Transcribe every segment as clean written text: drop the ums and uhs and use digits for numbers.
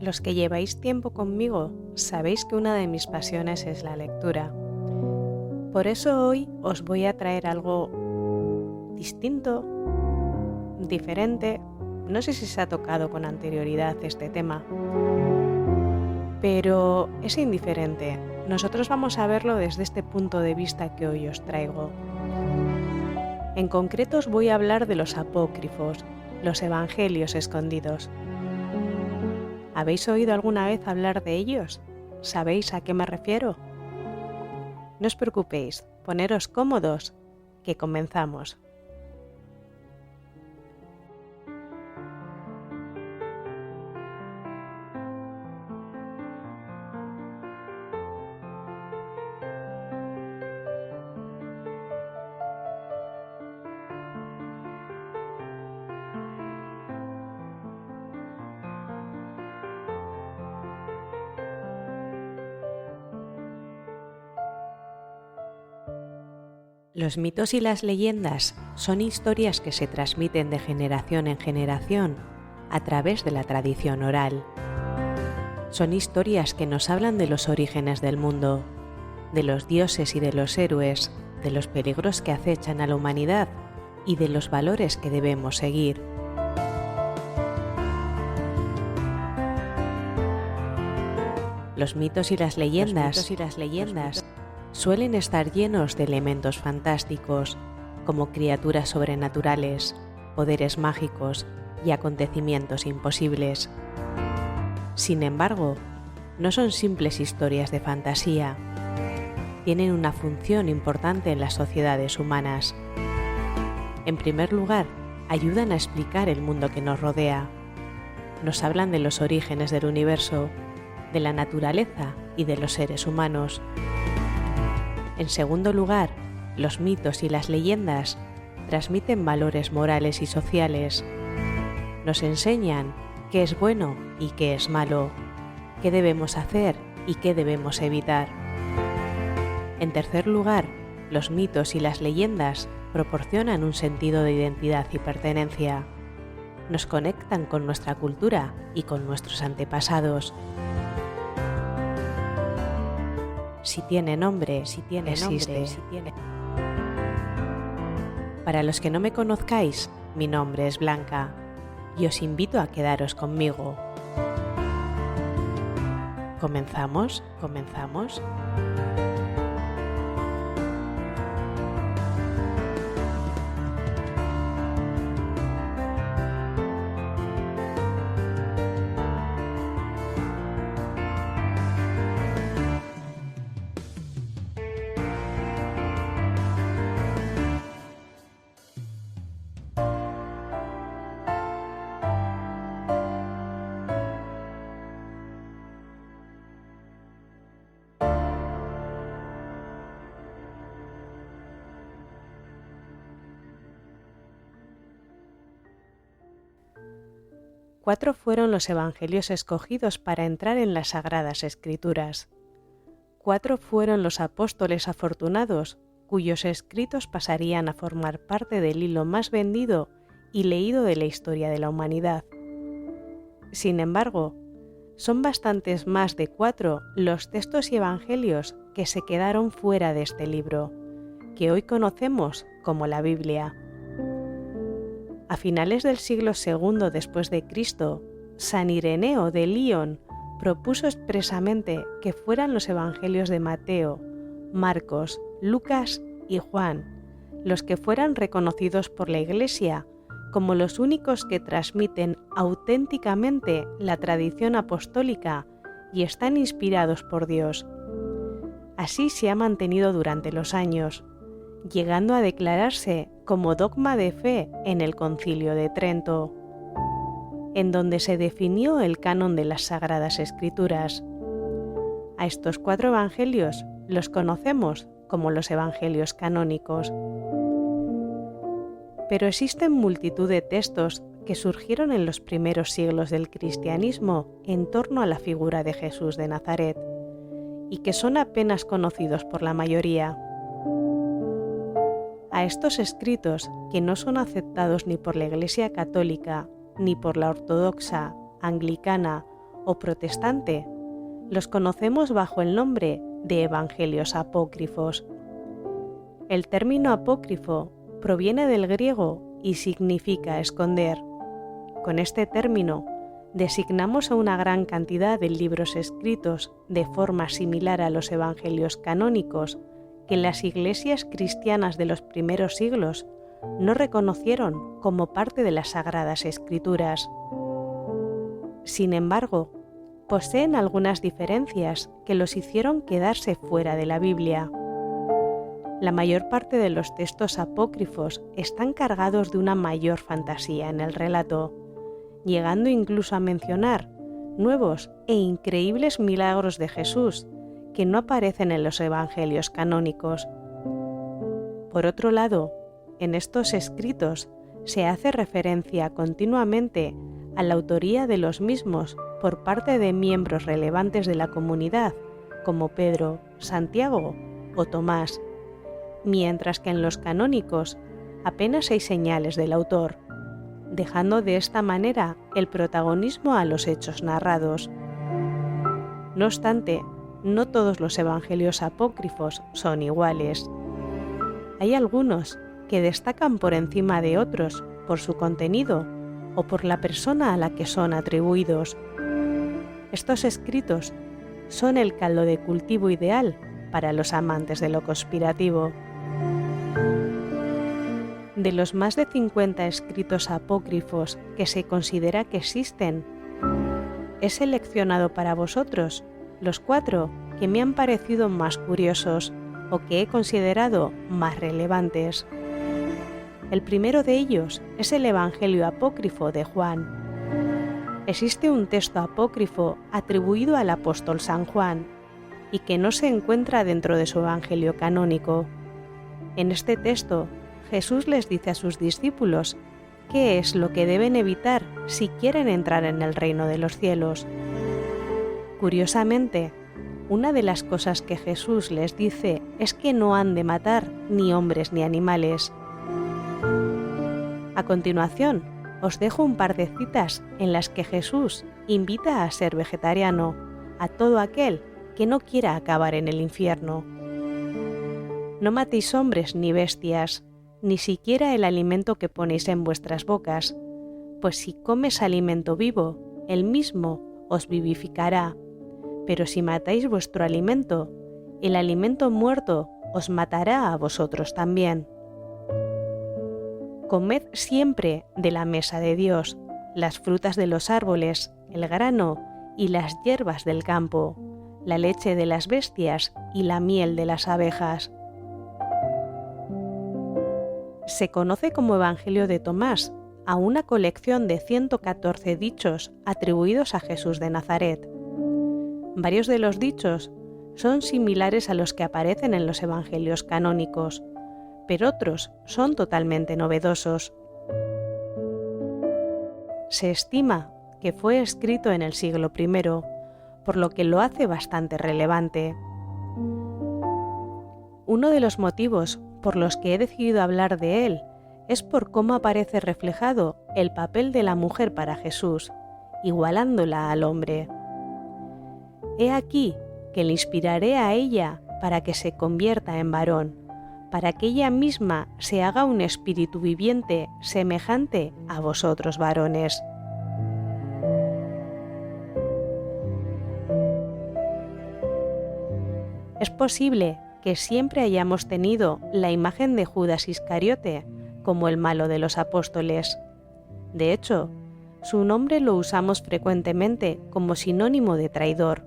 Los que lleváis tiempo conmigo sabéis que una de mis pasiones es la lectura. Por eso hoy os voy a traer algo distinto, diferente. No sé si se ha tocado con anterioridad este tema, pero es indiferente. Nosotros vamos a verlo desde este punto de vista que hoy os traigo. En concreto os voy a hablar de los apócrifos, los evangelios escondidos. ¿Habéis oído alguna vez hablar de ellos? ¿Sabéis a qué me refiero? No os preocupéis, poneros cómodos, que comenzamos. Los mitos y las leyendas son historias que se transmiten de generación en generación a través de la tradición oral. Son historias que nos hablan de los orígenes del mundo, de los dioses y de los héroes, de los peligros que acechan a la humanidad y de los valores que debemos seguir. Los mitos y las leyendas suelen estar llenos de elementos fantásticos, como criaturas sobrenaturales, poderes mágicos y acontecimientos imposibles. Sin embargo, no son simples historias de fantasía. Tienen una función importante en las sociedades humanas. En primer lugar, ayudan a explicar el mundo que nos rodea. Nos hablan de los orígenes del universo, de la naturaleza y de los seres humanos. En segundo lugar, los mitos y las leyendas transmiten valores morales y sociales. Nos enseñan qué es bueno y qué es malo, qué debemos hacer y qué debemos evitar. En tercer lugar, los mitos y las leyendas proporcionan un sentido de identidad y pertenencia. Nos conectan con nuestra cultura y con nuestros antepasados. Si tiene nombre, existe. Para los que no me conozcáis, mi nombre es Blanca y os invito a quedaros conmigo. ¿Comenzamos? Cuatro fueron los evangelios escogidos para entrar en las Sagradas Escrituras. 4 fueron los apóstoles afortunados, cuyos escritos pasarían a formar parte del hilo más vendido y leído de la historia de la humanidad. Sin embargo, son bastantes más de 4 los textos y evangelios que se quedaron fuera de este libro, que hoy conocemos como la Biblia. A finales del siglo II después de Cristo, San Ireneo de Lyon propuso expresamente que fueran los evangelios de Mateo, Marcos, Lucas y Juan los que fueran reconocidos por la Iglesia como los únicos que transmiten auténticamente la tradición apostólica y están inspirados por Dios. Así se ha mantenido durante los años, llegando a declararse como dogma de fe en el Concilio de Trento, en donde se definió el canon de las Sagradas Escrituras. A estos 4 evangelios los conocemos como los evangelios canónicos. Pero existen multitud de textos que surgieron en los primeros siglos del cristianismo en torno a la figura de Jesús de Nazaret, y que son apenas conocidos por la mayoría. A estos escritos, que no son aceptados ni por la Iglesia católica, ni por la ortodoxa, anglicana o protestante, los conocemos bajo el nombre de evangelios apócrifos. El término apócrifo proviene del griego y significa esconder. Con este término designamos a una gran cantidad de libros escritos de forma similar a los evangelios canónicos que las iglesias cristianas de los primeros siglos no reconocieron como parte de las Sagradas Escrituras. Sin embargo, poseen algunas diferencias que los hicieron quedarse fuera de la Biblia. La mayor parte de los textos apócrifos están cargados de una mayor fantasía en el relato, llegando incluso a mencionar nuevos e increíbles milagros de Jesús que no aparecen en los evangelios canónicos. Por otro lado, en estos escritos se hace referencia continuamente a la autoría de los mismos por parte de miembros relevantes de la comunidad, como Pedro, Santiago o Tomás, mientras que en los canónicos apenas hay señales del autor, dejando de esta manera el protagonismo a los hechos narrados. No obstante, no todos los evangelios apócrifos son iguales. Hay algunos que destacan por encima de otros por su contenido o por la persona a la que son atribuidos. Estos escritos son el caldo de cultivo ideal para los amantes de lo conspirativo. De los más de 50 escritos apócrifos que se considera que existen, he seleccionado para vosotros los 4 que me han parecido más curiosos o que he considerado más relevantes. El primero de ellos es el Evangelio apócrifo de Juan. Existe un texto apócrifo atribuido al apóstol San Juan y que no se encuentra dentro de su Evangelio canónico. En este texto, Jesús les dice a sus discípulos qué es lo que deben evitar si quieren entrar en el reino de los cielos. Curiosamente, una de las cosas que Jesús les dice es que no han de matar ni hombres ni animales. A continuación, os dejo un par de citas en las que Jesús invita a ser vegetariano a todo aquel que no quiera acabar en el infierno. No matéis hombres ni bestias, ni siquiera el alimento que ponéis en vuestras bocas, pues si comes alimento vivo, él mismo os vivificará. Pero si matáis vuestro alimento, el alimento muerto os matará a vosotros también. Comed siempre de la mesa de Dios, las frutas de los árboles, el grano y las hierbas del campo, la leche de las bestias y la miel de las abejas. Se conoce como Evangelio de Tomás a una colección de 114 dichos atribuidos a Jesús de Nazaret. Varios de los dichos son similares a los que aparecen en los evangelios canónicos, pero otros son totalmente novedosos. Se estima que fue escrito en el siglo I, por lo que lo hace bastante relevante. Uno de los motivos por los que he decidido hablar de él es por cómo aparece reflejado el papel de la mujer para Jesús, igualándola al hombre. He aquí que le inspiraré a ella para que se convierta en varón, para que ella misma se haga un espíritu viviente semejante a vosotros varones. Es posible que siempre hayamos tenido la imagen de Judas Iscariote como el malo de los apóstoles. De hecho, su nombre lo usamos frecuentemente como sinónimo de traidor.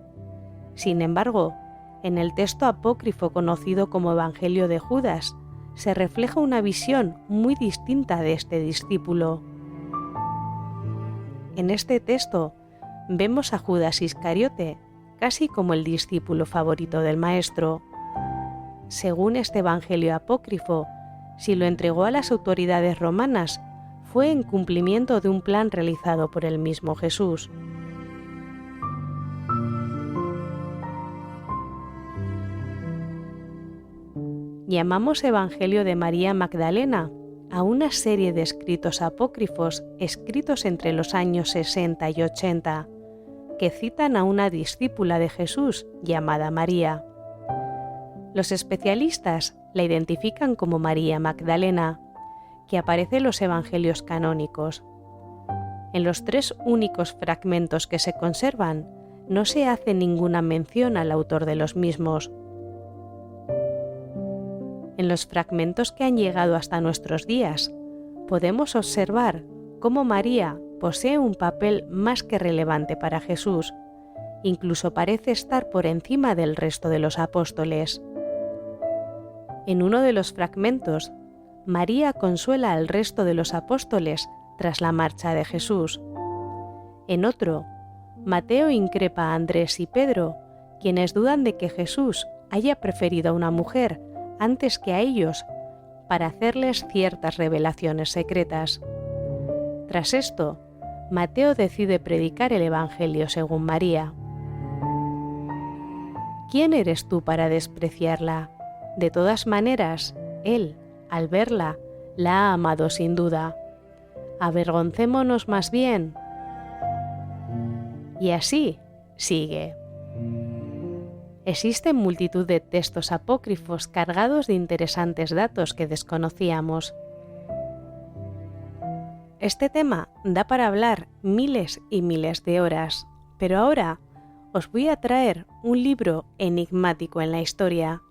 Sin embargo, en el texto apócrifo conocido como Evangelio de Judas, se refleja una visión muy distinta de este discípulo. En este texto vemos a Judas Iscariote casi como el discípulo favorito del Maestro. Según este Evangelio apócrifo, si lo entregó a las autoridades romanas, fue en cumplimiento de un plan realizado por el mismo Jesús. Llamamos Evangelio de María Magdalena a una serie de escritos apócrifos escritos entre los años 60 y 80, que citan a una discípula de Jesús llamada María. Los especialistas la identifican como María Magdalena, que aparece en los evangelios canónicos. En los 3 únicos fragmentos que se conservan, no se hace ninguna mención al autor de los mismos. En los fragmentos que han llegado hasta nuestros días, podemos observar cómo María posee un papel más que relevante para Jesús, incluso parece estar por encima del resto de los apóstoles. En uno de los fragmentos, María consuela al resto de los apóstoles tras la marcha de Jesús. En otro, Mateo increpa a Andrés y Pedro, quienes dudan de que Jesús haya preferido a una mujer antes que a ellos para hacerles ciertas revelaciones secretas. Tras esto, Mateo decide predicar el Evangelio según María. ¿Quién eres tú para despreciarla? De todas maneras, él, al verla, la ha amado sin duda. Avergoncémonos más bien. Y así sigue. Existen multitud de textos apócrifos cargados de interesantes datos que desconocíamos. Este tema da para hablar miles y miles de horas, pero ahora os voy a traer un libro enigmático en la historia.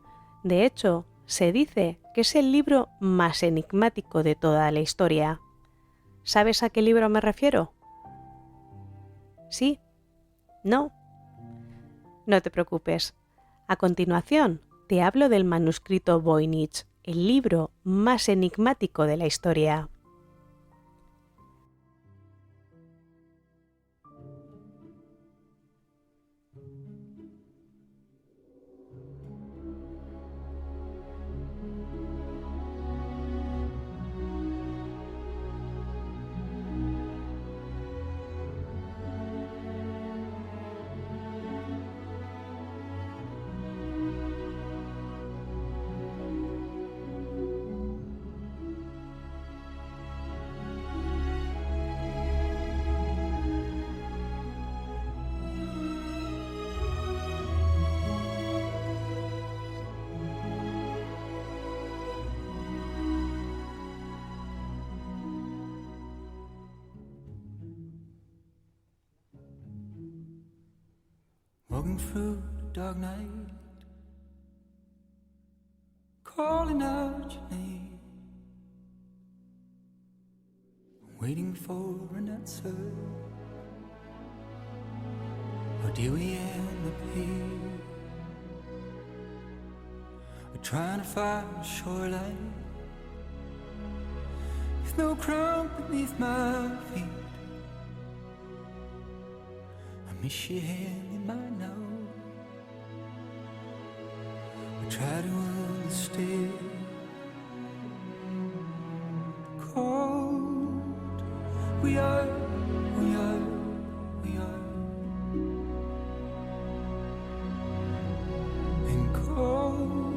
De hecho, se dice que es el libro más enigmático de toda la historia. ¿Sabes a qué libro me refiero? ¿Sí? ¿No? No te preocupes. A continuación, te hablo del manuscrito Voynich, el libro más enigmático de la historia. Walking through the dark night, calling out your name, waiting for an answer. Or do we end up here? We're trying to find a shoreline with no ground beneath my feet. I miss your hand in mine now. I try to understand the cold we are. And cold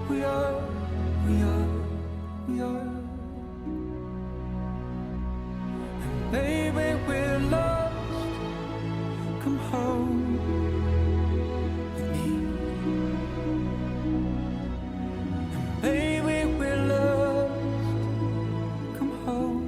we are. And baby, we're lost. Come home with me. And baby, we're lost. Come home.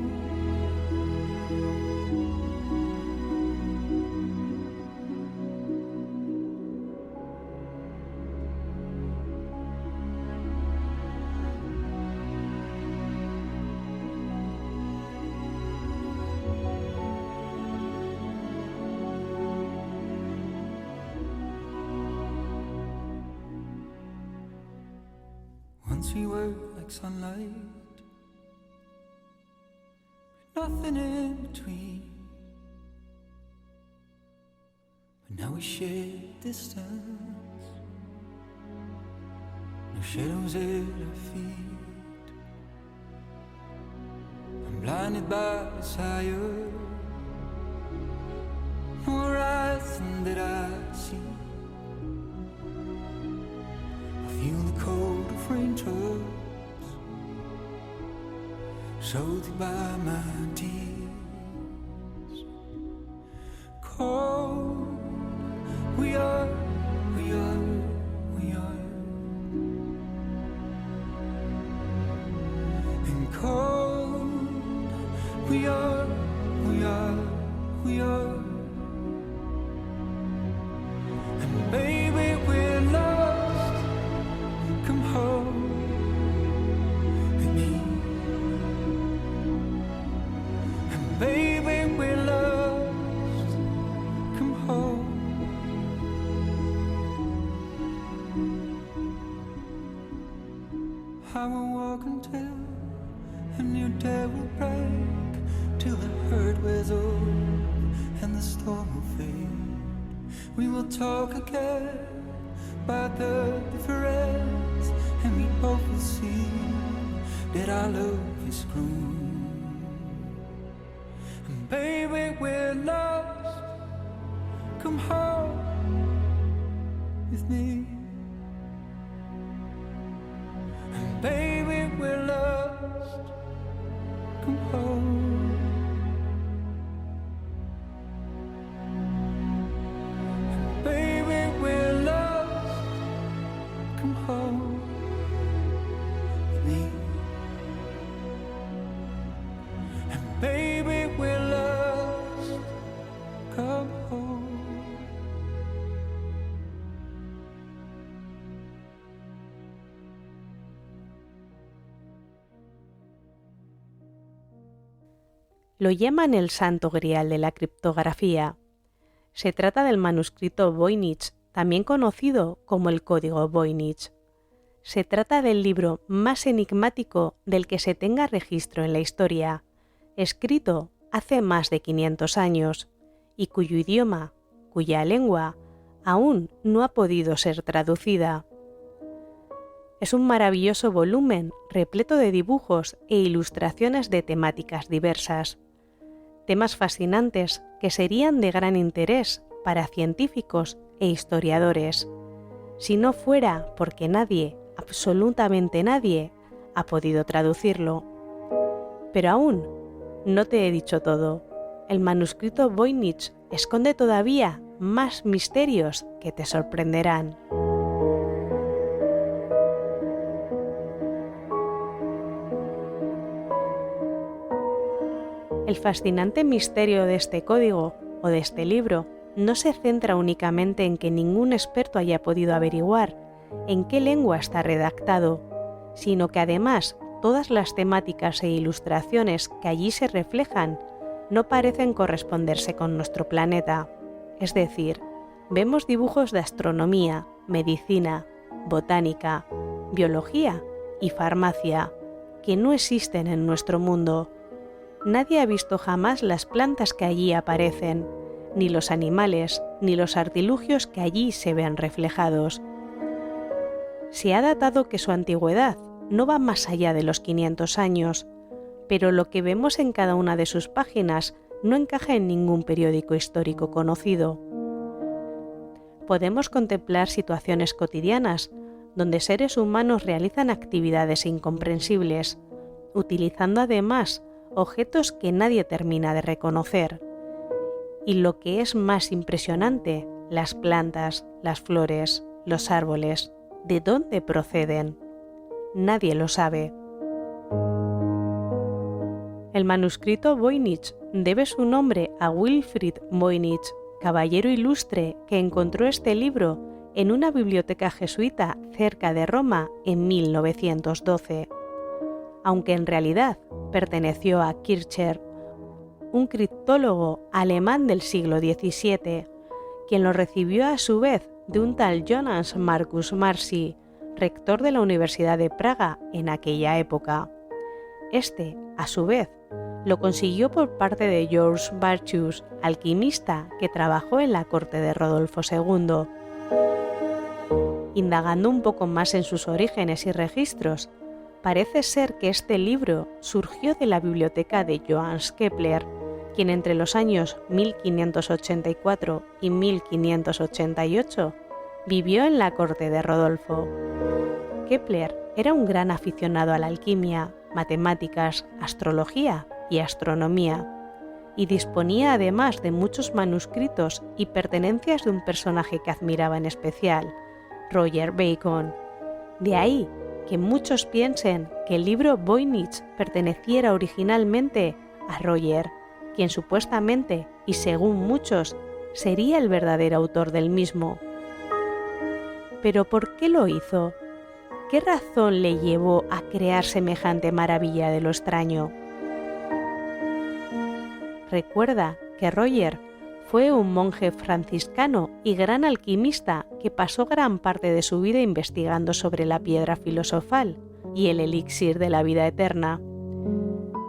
Once we were like sunlight, but nothing in between. But now we share distance, no shadows at our feet. I'm blinded by desire, no horizon that I see. Feel the cold of raindrops soothed by my tears. Cold and the storm will fade. We will talk again about the difference, and we both will see that our love is grown. And baby, we're lost. Come home with me. And baby, we're lost. Come home. And baby, we're lost. Come home with me. And baby, we're lost. Come home. Lo llaman el santo grial de la criptografía. Se trata del manuscrito Voynich, también conocido como el código Voynich. Se trata del libro más enigmático del que se tenga registro en la historia, escrito hace más de 500 años, y cuyo idioma, cuya lengua, aún no ha podido ser traducida. Es un maravilloso volumen repleto de dibujos e ilustraciones de temáticas diversas. Temas fascinantes que serían de gran interés para científicos e historiadores, si no fuera porque nadie, absolutamente nadie, ha podido traducirlo. Pero aún no te he dicho todo. El manuscrito Voynich esconde todavía más misterios que te sorprenderán. El fascinante misterio de este código o de este libro no se centra únicamente en que ningún experto haya podido averiguar en qué lengua está redactado, sino que además todas las temáticas e ilustraciones que allí se reflejan no parecen corresponderse con nuestro planeta. Es decir, vemos dibujos de astronomía, medicina, botánica, biología y farmacia que no existen en nuestro mundo. Nadie ha visto jamás las plantas que allí aparecen, ni los animales, ni los artilugios que allí se ven reflejados. Se ha datado que su antigüedad no va más allá de los 500 años, pero lo que vemos en cada una de sus páginas no encaja en ningún periódico histórico conocido. Podemos contemplar situaciones cotidianas donde seres humanos realizan actividades incomprensibles, utilizando además objetos que nadie termina de reconocer. Y lo que es más impresionante, las plantas, las flores, los árboles, ¿de dónde proceden? Nadie lo sabe. El manuscrito Voynich debe su nombre a Wilfrid Voynich, caballero ilustre que encontró este libro en una biblioteca jesuita cerca de Roma en 1912. Aunque en realidad perteneció a Kircher, un criptólogo alemán del siglo XVII, quien lo recibió a su vez de un tal Jonas Marcus Marci, rector de la Universidad de Praga en aquella época. Este, a su vez, lo consiguió por parte de George Bartschus, alquimista que trabajó en la corte de Rodolfo II. Indagando un poco más en sus orígenes y registros, parece ser que este libro surgió de la biblioteca de Johannes Kepler, quien entre los años 1584 y 1588 vivió en la corte de Rodolfo. Kepler era un gran aficionado a la alquimia, matemáticas, astrología y astronomía, y disponía además de muchos manuscritos y pertenencias de un personaje que admiraba en especial, Roger Bacon. De ahí que muchos piensen que el libro Voynich perteneciera originalmente a Roger, quien supuestamente, y según muchos, sería el verdadero autor del mismo. ¿Pero por qué lo hizo? ¿Qué razón le llevó a crear semejante maravilla de lo extraño? Recuerda que Roger fue un monje franciscano y gran alquimista que pasó gran parte de su vida investigando sobre la piedra filosofal y el elixir de la vida eterna.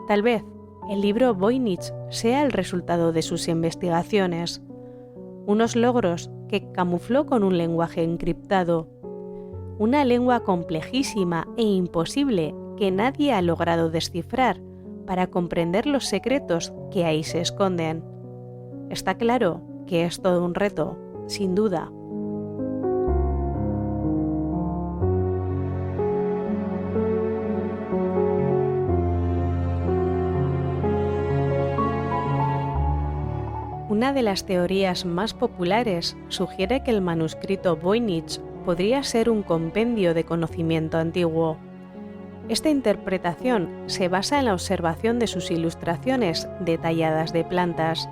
Tal vez el libro Voynich sea el resultado de sus investigaciones, unos logros que camufló con un lenguaje encriptado, una lengua complejísima e imposible que nadie ha logrado descifrar para comprender los secretos que ahí se esconden. Está claro que es todo un reto, sin duda. Una de las teorías más populares sugiere que el manuscrito Voynich podría ser un compendio de conocimiento antiguo. Esta interpretación se basa en la observación de sus ilustraciones detalladas de plantas,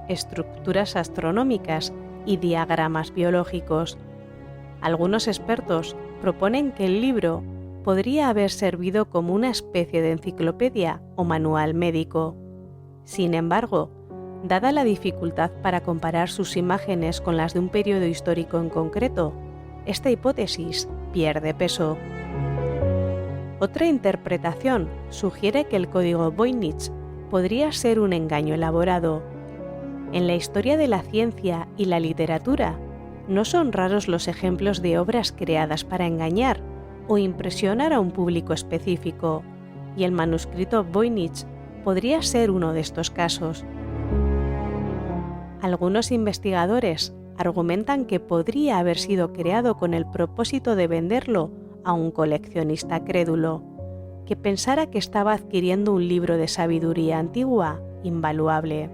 estructuras astronómicas y diagramas biológicos. Algunos expertos proponen que el libro podría haber servido como una especie de enciclopedia o manual médico. Sin embargo, dada la dificultad para comparar sus imágenes con las de un periodo histórico en concreto, esta hipótesis pierde peso. Otra interpretación sugiere que el código Voynich podría ser un engaño elaborado. En la historia de la ciencia y la literatura, no son raros los ejemplos de obras creadas para engañar o impresionar a un público específico, y el manuscrito Voynich podría ser uno de estos casos. Algunos investigadores argumentan que podría haber sido creado con el propósito de venderlo a un coleccionista crédulo, que pensara que estaba adquiriendo un libro de sabiduría antigua invaluable.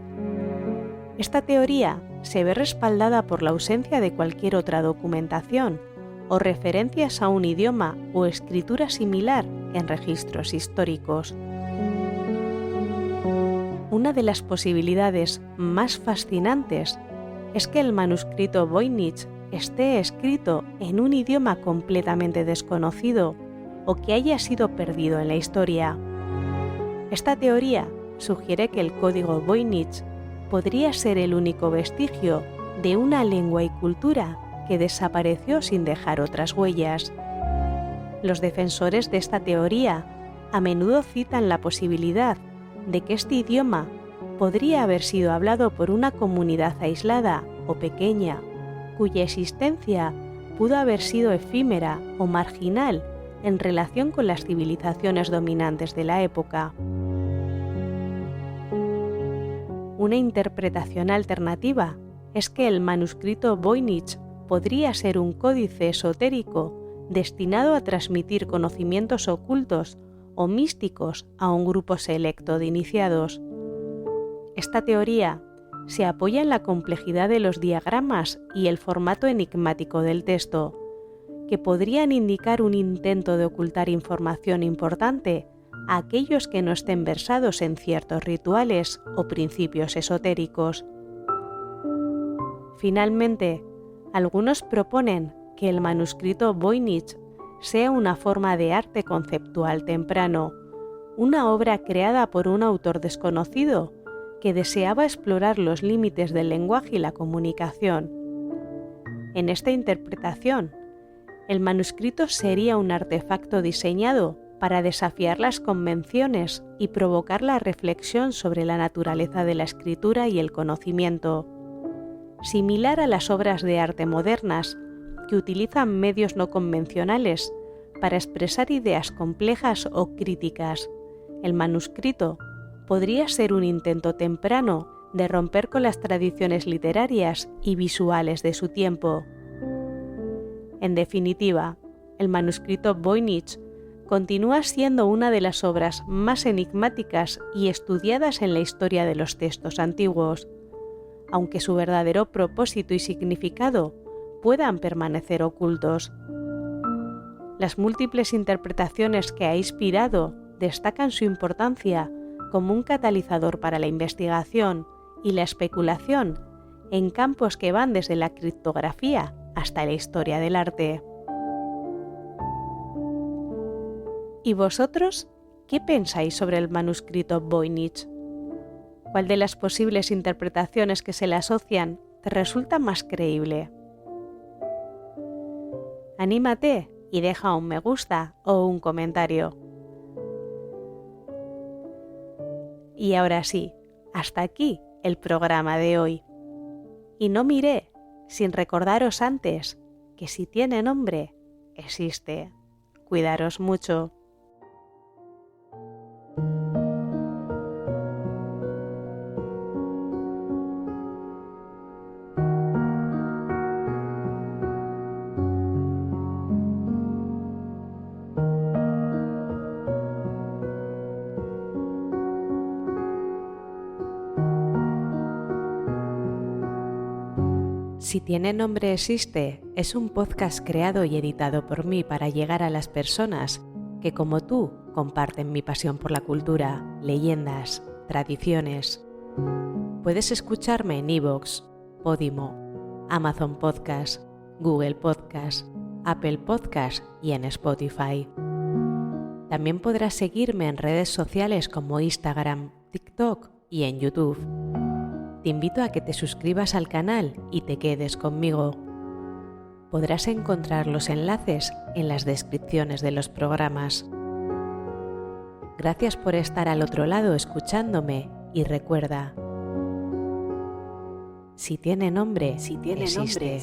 Esta teoría se ve respaldada por la ausencia de cualquier otra documentación o referencias a un idioma o escritura similar en registros históricos. Una de las posibilidades más fascinantes es que el manuscrito Voynich esté escrito en un idioma completamente desconocido o que haya sido perdido en la historia. Esta teoría sugiere que el código Voynich podría ser el único vestigio de una lengua y cultura que desapareció sin dejar otras huellas. Los defensores de esta teoría a menudo citan la posibilidad de que este idioma podría haber sido hablado por una comunidad aislada o pequeña, cuya existencia pudo haber sido efímera o marginal en relación con las civilizaciones dominantes de la época. Una interpretación alternativa es que el manuscrito Voynich podría ser un códice esotérico destinado a transmitir conocimientos ocultos o místicos a un grupo selecto de iniciados. Esta teoría se apoya en la complejidad de los diagramas y el formato enigmático del texto, que podrían indicar un intento de ocultar información importante a aquellos que no estén versados en ciertos rituales o principios esotéricos. Finalmente, algunos proponen que el manuscrito Voynich sea una forma de arte conceptual temprano, una obra creada por un autor desconocido que deseaba explorar los límites del lenguaje y la comunicación. En esta interpretación, el manuscrito sería un artefacto diseñado para desafiar las convenciones y provocar la reflexión sobre la naturaleza de la escritura y el conocimiento, similar a las obras de arte modernas que utilizan medios no convencionales para expresar ideas complejas o críticas. El manuscrito podría ser un intento temprano de romper con las tradiciones literarias y visuales de su tiempo. En definitiva, el manuscrito Voynich continúa siendo una de las obras más enigmáticas y estudiadas en la historia de los textos antiguos, aunque su verdadero propósito y significado puedan permanecer ocultos. Las múltiples interpretaciones que ha inspirado destacan su importancia como un catalizador para la investigación y la especulación en campos que van desde la criptografía hasta la historia del arte. ¿Y vosotros qué pensáis sobre el manuscrito Voynich? ¿Cuál de las posibles interpretaciones que se le asocian te resulta más creíble? Anímate y deja un me gusta o un comentario. Y ahora sí, hasta aquí el programa de hoy. Y no miré sin recordaros antes que si tiene nombre, existe. Cuidaros mucho. Si tiene nombre existe es un podcast creado y editado por mí para llegar a las personas que como tú comparten mi pasión por la cultura, leyendas, tradiciones. Puedes escucharme en iVoox, Podimo, Amazon Podcast, Google Podcast, Apple Podcast y en Spotify. También podrás seguirme en redes sociales como Instagram, TikTok y en YouTube. Te invito a que te suscribas al canal y te quedes conmigo. Podrás encontrar los enlaces en las descripciones de los programas. Gracias por estar al otro lado escuchándome y recuerda, si tiene nombre, existe.